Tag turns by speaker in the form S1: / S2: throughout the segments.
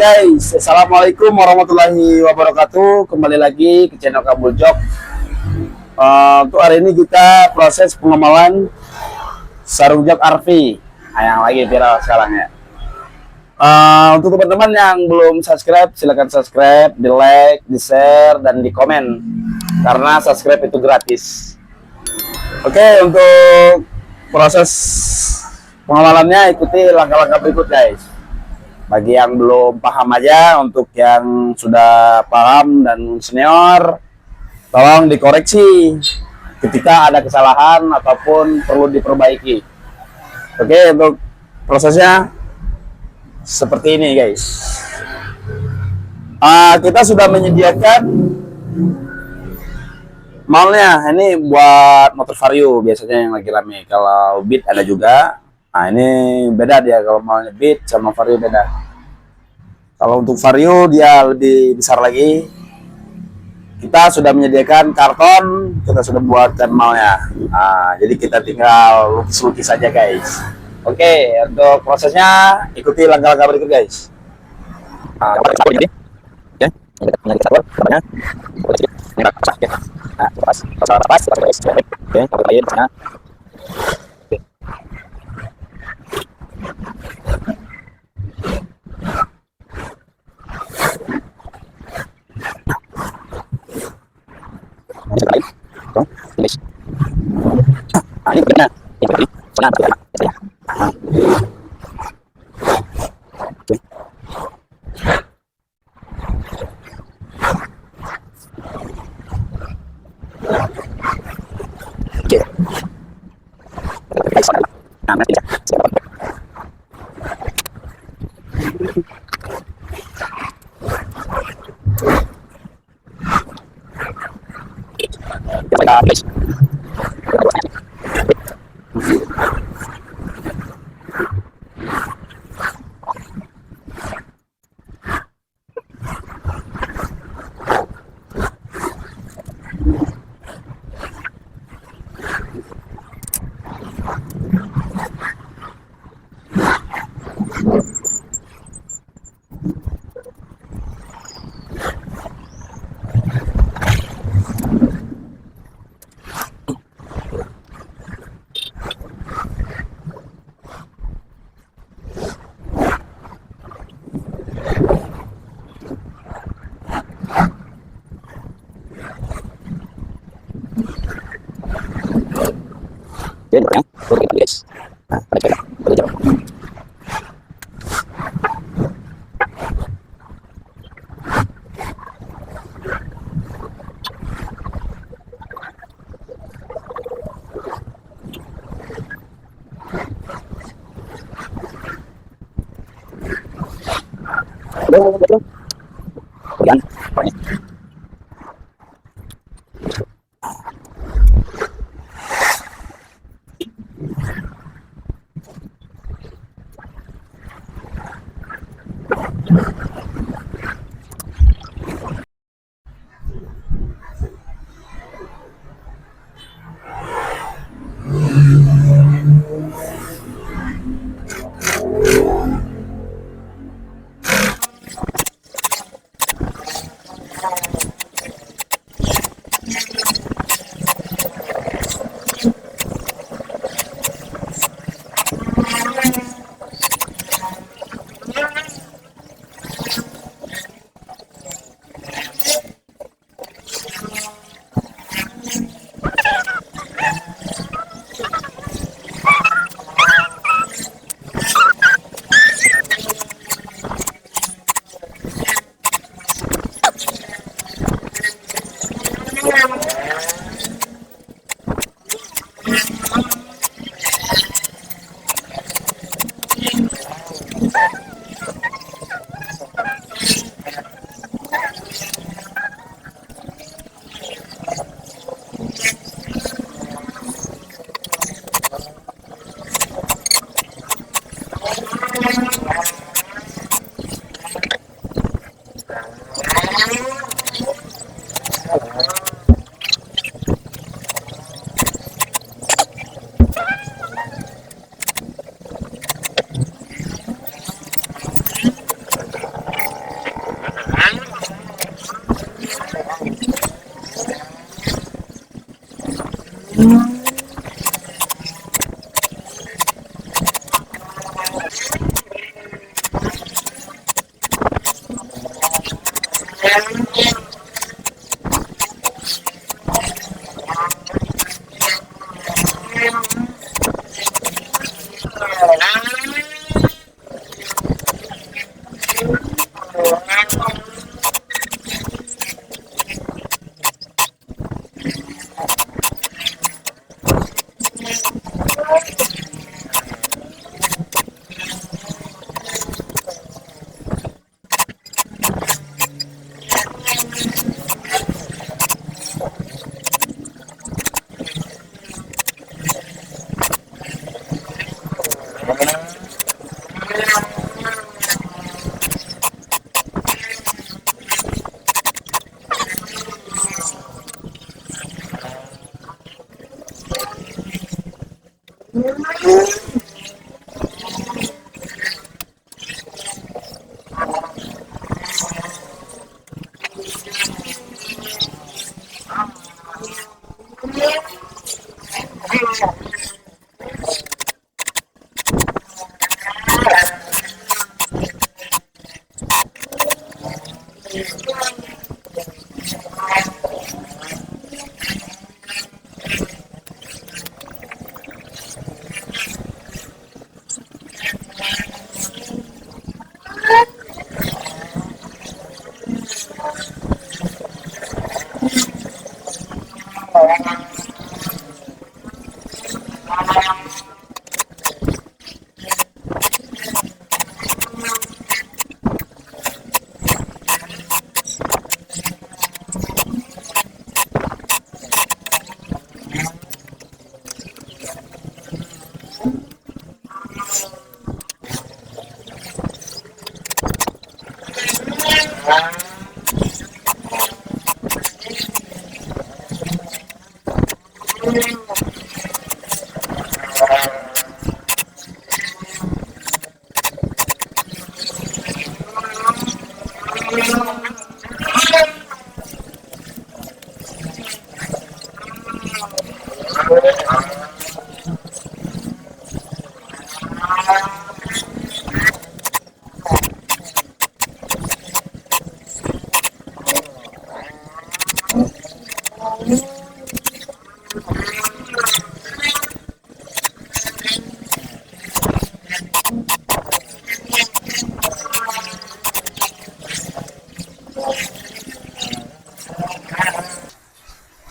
S1: guys, assalamualaikum warahmatullahi wabarakatuh. Kembali lagi ke channel Kabul Jok. Untuk hari ini kita proses pengemalan sarung jok Arvi, yang lagi viral sekarang ya. Untuk teman-teman yang belum subscribe, silahkan subscribe, di like, di share, dan di komen, karena subscribe itu gratis. Oke, untuk proses pengemalannya ikuti langkah-langkah berikut guys. Bagi yang belum paham aja, untuk yang sudah paham dan senior, tolong dikoreksi ketika ada kesalahan ataupun perlu diperbaiki. Oke, untuk prosesnya seperti ini guys. Kita sudah menyediakan malnya. Ini buat motor vario biasanya yang lagi rame. Kalau beat ada juga. Nah, ini beda dia, kalau malnya beat sama vario beda. Kalau untuk vario dia lebih besar lagi. Kita sudah menyediakan karton, kita sudah buatkan malnya. Nah, jadi kita tinggal lukis-lukis saja guys. Oke, untuk prosesnya ikuti langkah-langkah berikut guys.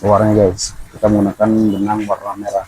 S1: Warnanya guys, kita menggunakan benang warna merah.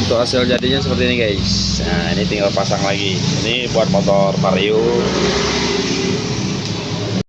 S1: Untuk hasil jadinya seperti ini guys. Nah ini tinggal pasang lagi. Ini buat motor vario